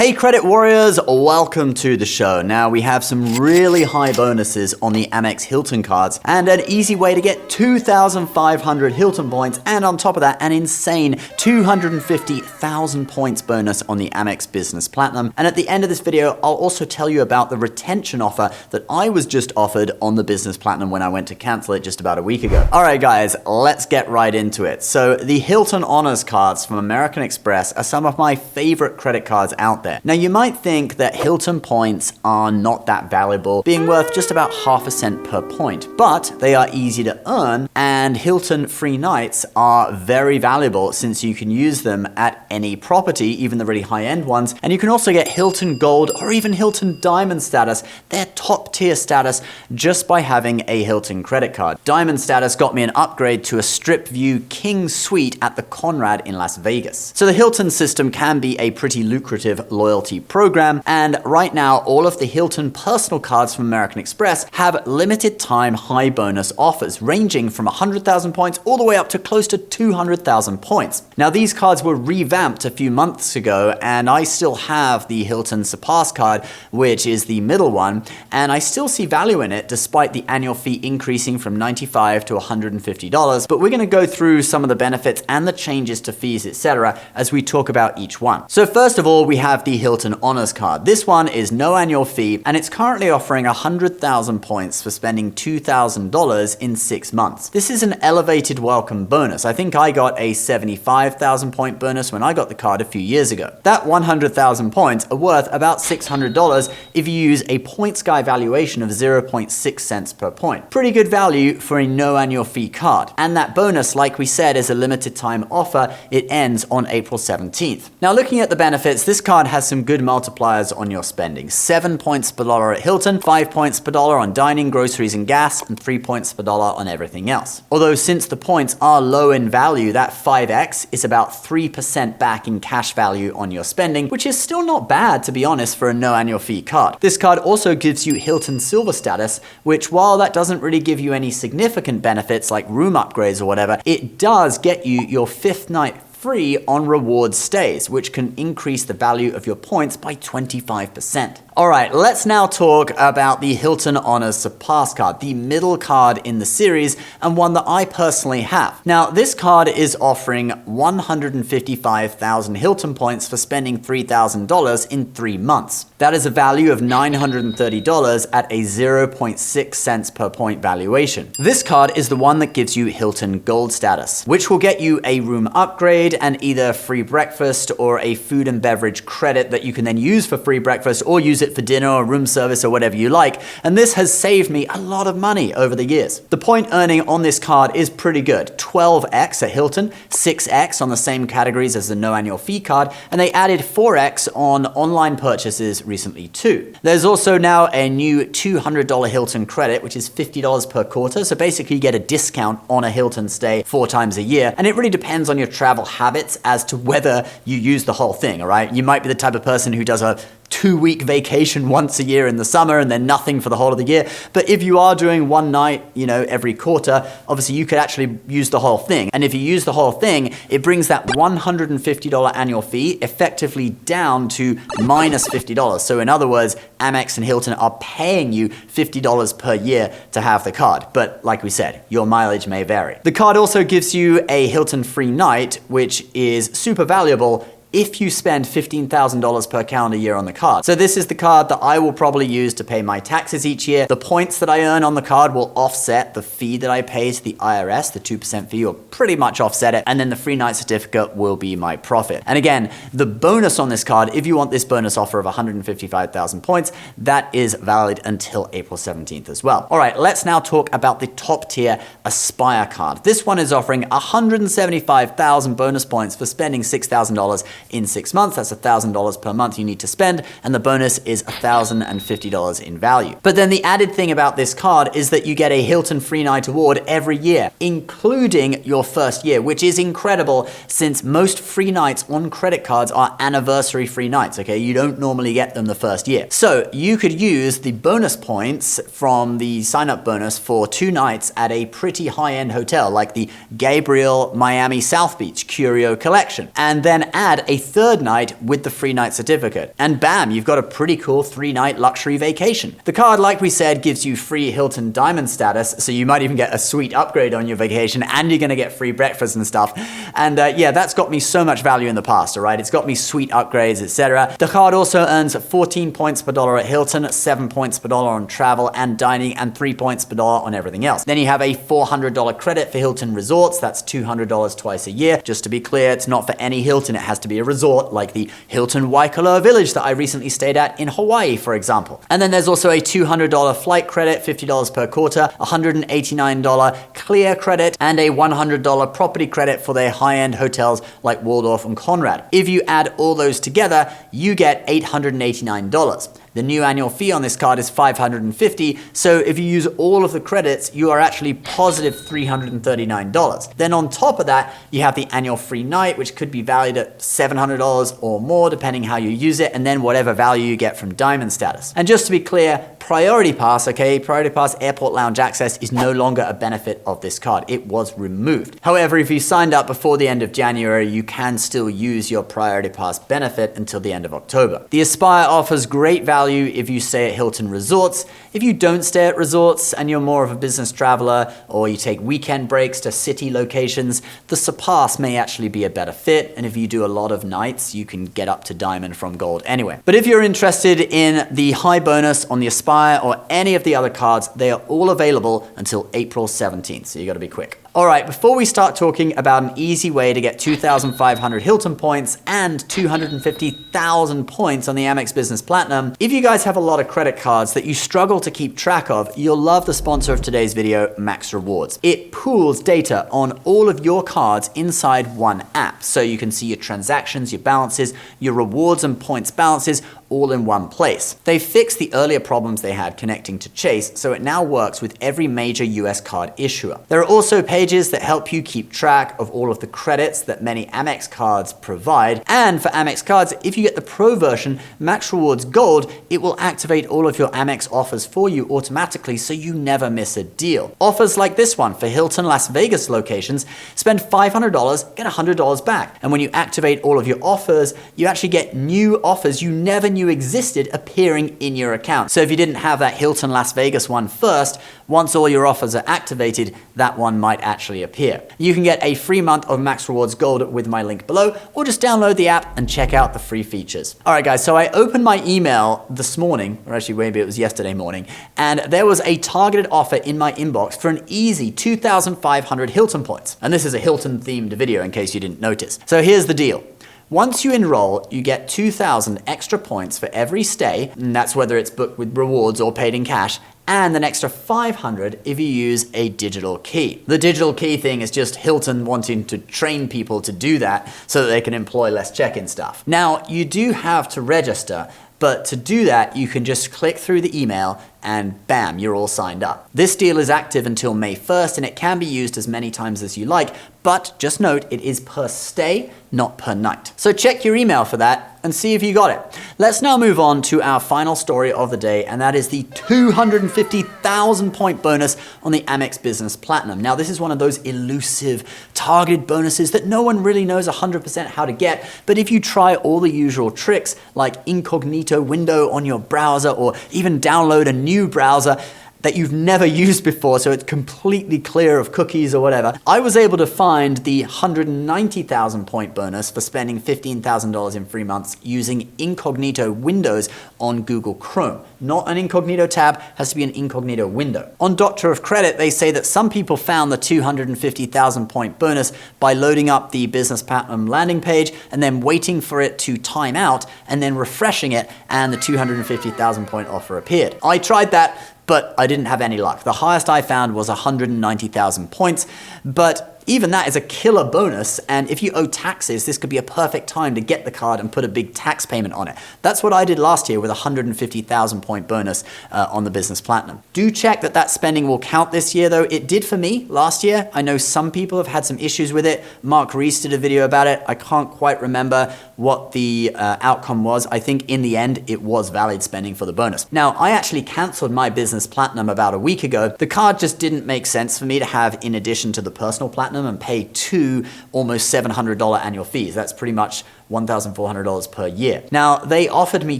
Hey credit warriors, welcome to the show. Now we have some really high bonuses on the Amex Hilton cards and an easy way to get 2,500 Hilton points, and on top of that an insane 250,000 points bonus on the Amex Business Platinum. And at the end of this video I'll also tell you about the retention offer that I was just offered on the Business Platinum when I went to cancel it just about a week ago. Alright guys, let's get right into it. So the Hilton Honors cards from American Express are some of my favorite credit cards out there. Now you might think that Hilton points are not that valuable, being worth just about half a cent per point, but they are easy to earn, and Hilton free nights are very valuable since you can use them at any property, even the really high-end ones, and you can also get Hilton Gold or even Hilton Diamond status, their top tier status, just by having a Hilton credit card. Diamond status got me an upgrade to a strip view king suite at the Conrad in Las Vegas. So the Hilton system can be a pretty lucrative loyalty program, and right now all of the Hilton personal cards from American Express have limited time high bonus offers ranging from 100,000 points all the way up to close to 200,000 points. Now these cards were revamped a few months ago, and I still have the Hilton Surpass card, which is the middle one, and I still see value in it despite the annual fee increasing from $95 to $150, but we're going to go through some of the benefits and the changes to fees, etc. as we talk about each one. So first of all, we have the Hilton Honors card. This one is no annual fee, and it's currently offering 100,000 points for spending $2,000 in 6 months. This is an elevated welcome bonus. I think I got a 75,000 point bonus when I got the card a few years ago. That 100,000 points are worth about $600 if you use a points guy valuation of 0.6 cents per point. Pretty good value for a no annual fee card. And that bonus, like we said, is a limited time offer. It ends on April 17th. Now looking at the benefits, this card has some good multipliers on your spending. 7 points per dollar at Hilton, 5 points per dollar on dining, groceries and gas, and 3 points per dollar on everything else. Although since the points are low in value, that 5x is about 3% back in cash value on your spending, which is still not bad to be honest for a no annual fee card. This card also gives you Hilton Silver status, which while that doesn't really give you any significant benefits like room upgrades or whatever, it does get you your 5th night free on reward stays, which can increase the value of your points by 25%. Alright, let's now talk about the Hilton Honors Surpass card, the middle card in the series, and one that I personally have. Now, this card is offering 155,000 Hilton points for spending $3,000 in 3 months. That is a value of $930 at a 0.6 cents per point valuation. This card is the one that gives you Hilton Gold status, which will get you a room upgrade and either free breakfast or a food and beverage credit that you can then use for free breakfast or use it for dinner or room service or whatever you like. And this has saved me a lot of money over the years. The point earning on this card is pretty good. 12x at Hilton, 6x on the same categories as the no annual fee card, and they added 4x on online purchases recently too. There's also now a new $200 Hilton credit, which is $50 per quarter. So basically you get a discount on a Hilton stay 4 times a year. And it really depends on your travel habits as to whether you use the whole thing, all right? You might be the type of person who does a 2-week vacation once a year in the summer and then nothing for the whole of the year. But if you are doing one night, every quarter, obviously you could actually use the whole thing. And if you use the whole thing, it brings that $150 annual fee effectively down to minus $50. So in other words, Amex and Hilton are paying you $50 per year to have the card. But like we said, your mileage may vary. The card also gives you a Hilton free night, which is super valuable if you spend $15,000 per calendar year on the card. So this is the card that I will probably use to pay my taxes each year. The points that I earn on the card will offset the fee that I pay to the IRS. The 2% fee will pretty much offset it. And then the free night certificate will be my profit. And again, the bonus on this card, if you want this bonus offer of 155,000 points, that is valid until April 17th as well. All right, let's now talk about the top tier Aspire card. This one is offering 175,000 bonus points for spending $6,000 in 6 months. That's $1,000 per month you need to spend, and the bonus is $1,050 in value. But then the added thing about this card is that you get a Hilton free night award every year, including your first year, which is incredible since most free nights on credit cards are anniversary free nights, okay? You don't normally get them the first year. So you could use the bonus points from the sign-up bonus for 2 nights at a pretty high-end hotel like the Gabriel Miami South Beach Curio Collection, and then add a third night with the free night certificate. And bam, you've got a pretty cool 3-night luxury vacation. The card, like we said, gives you free Hilton Diamond status, so you might even get a sweet upgrade on your vacation, and you're gonna get free breakfast and stuff. And yeah, that's got me so much value in the past, all right? It's got me sweet upgrades, etc. The card also earns 14 points per dollar at Hilton, 7 points per dollar on travel and dining, and 3 points per dollar on everything else. Then you have a $400 credit for Hilton Resorts. That's $200 twice a year. Just to be clear, it's not for any Hilton. It has to be a resort, like the Hilton Waikoloa Village that I recently stayed at in Hawaii, for example. And then there's also a $200 flight credit, $50 per quarter, $189 clear credit, and a $100 property credit for their high-end hotels like Waldorf and Conrad. If you add all those together, you get $889. The new annual fee on this card is $550, so if you use all of the credits, you are actually positive $339. Then on top of that, you have the annual free night, which could be valued at $700 or more, depending how you use it, and then whatever value you get from Diamond status. And just to be clear, Priority Pass, okay, Priority Pass Airport Lounge Access is no longer a benefit of this card. It was removed. However, if you signed up before the end of January, you can still use your Priority Pass benefit until the end of October. The Aspire offers great value if you stay at Hilton Resorts. If you don't stay at resorts and you're more of a business traveler, or you take weekend breaks to city locations, the Surpass may actually be a better fit. And if you do a lot of nights, you can get up to Diamond from Gold anyway. But if you're interested in the high bonus on the Aspire or any of the other cards, they are all available until April 17th. So you got to be quick. All right, before we start talking about an easy way to get 2,500 Hilton points and 250,000 points on the Amex Business Platinum, if you guys have a lot of credit cards that you struggle to keep track of, you'll love the sponsor of today's video, Max Rewards. It pools data on all of your cards inside one app, so you can see your transactions, your balances, your rewards and points balances, all in one place. They fixed the earlier problems they had connecting to Chase, so it now works with every major US card issuer. There are also pages that help you keep track of all of the credits that many Amex cards provide. And for Amex cards, if you get the Pro version, Max Rewards Gold, it will activate all of your Amex offers for you automatically, so you never miss a deal. Offers like this one for Hilton Las Vegas locations, spend $500, get $100 back. And when you activate all of your offers, you actually get new offers you never knew existed appearing in your account. So if you didn't have that Hilton Las Vegas one first, once all your offers are activated, that one might actually appear. You can get a free month of Max Rewards Gold with my link below, or just download the app and check out the free features. All right, guys, so I opened my email this morning, or actually maybe it was yesterday morning, and there was a targeted offer in my inbox for an easy 2,500 Hilton points. And this is a Hilton themed video in case you didn't notice. So here's the deal. Once you enroll, you get 2,000 extra points for every stay, and that's whether it's booked with rewards or paid in cash, and an extra 500 if you use a digital key. The digital key thing is just Hilton wanting to train people to do that so that they can employ less check-in staff. Now, you do have to register, but to do that, you can just click through the email and bam, you're all signed up. This deal is active until May 1st, and it can be used as many times as you like, but just note it is per stay, not per night. So check your email for that and see if you got it. Let's now move on to our final story of the day, and that is the 250,000 point bonus on the Amex Business Platinum. Now, this is one of those elusive targeted bonuses that no one really knows 100% how to get, but if you try all the usual tricks like incognito window on your browser, or even download a new browser that you've never used before, so it's completely clear of cookies or whatever, I was able to find the 190,000 point bonus for spending $15,000 in free months using incognito windows on Google Chrome. Not an incognito tab, has to be an incognito window. On Doctor of Credit, they say that some people found the 250,000 point bonus by loading up the Business Platinum landing page and then waiting for it to time out and then refreshing it, and the 250,000 point offer appeared. I tried that, but I didn't have any luck. The highest I found was 190,000 points, but even that is a killer bonus, and if you owe taxes, this could be a perfect time to get the card and put a big tax payment on it. That's what I did last year with a 150,000 point bonus on the Business Platinum. Do check that that spending will count this year, though. It did for me last year. I know some people have had some issues with it. Mark Reese did a video about it. I can't quite remember what the outcome was. I think in the end, it was valid spending for the bonus. Now, I actually canceled my Business Platinum about a week ago. The card just didn't make sense for me to have in addition to the Personal Platinum and pay two almost $700 annual fees. That's pretty much $1,400 per year. Now, they offered me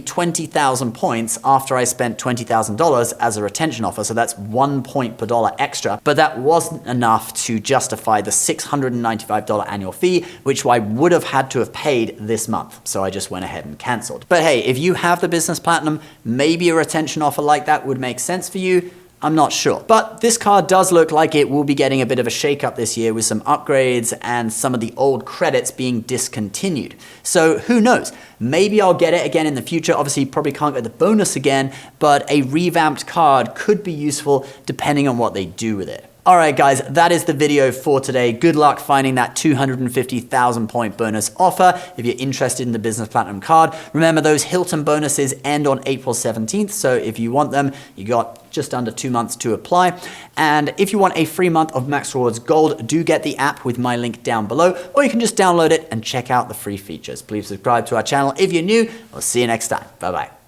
20,000 points after I spent $20,000 as a retention offer, so that's 1 point per dollar extra, but that wasn't enough to justify the $695 annual fee, which I would have had to have paid this month. So I just went ahead and canceled. But hey, if you have the business platinum, maybe a retention offer like that would make sense for you. I'm not sure. But this card does look like it will be getting a bit of a shakeup this year with some upgrades and some of the old credits being discontinued. So who knows? Maybe I'll get it again in the future. Obviously, probably can't get the bonus again, but a revamped card could be useful depending on what they do with it. All right, guys, that is the video for today. Good luck finding that 250,000 point bonus offer if you're interested in the Business Platinum card. Remember, those Hilton bonuses end on April 17th, so if you want them, you got just under 2 months to apply. And if you want a free month of Max Rewards Gold, do get the app with my link down below, or you can just download it and check out the free features. Please subscribe to our channel if you're new. I'll see you next time. Bye-bye.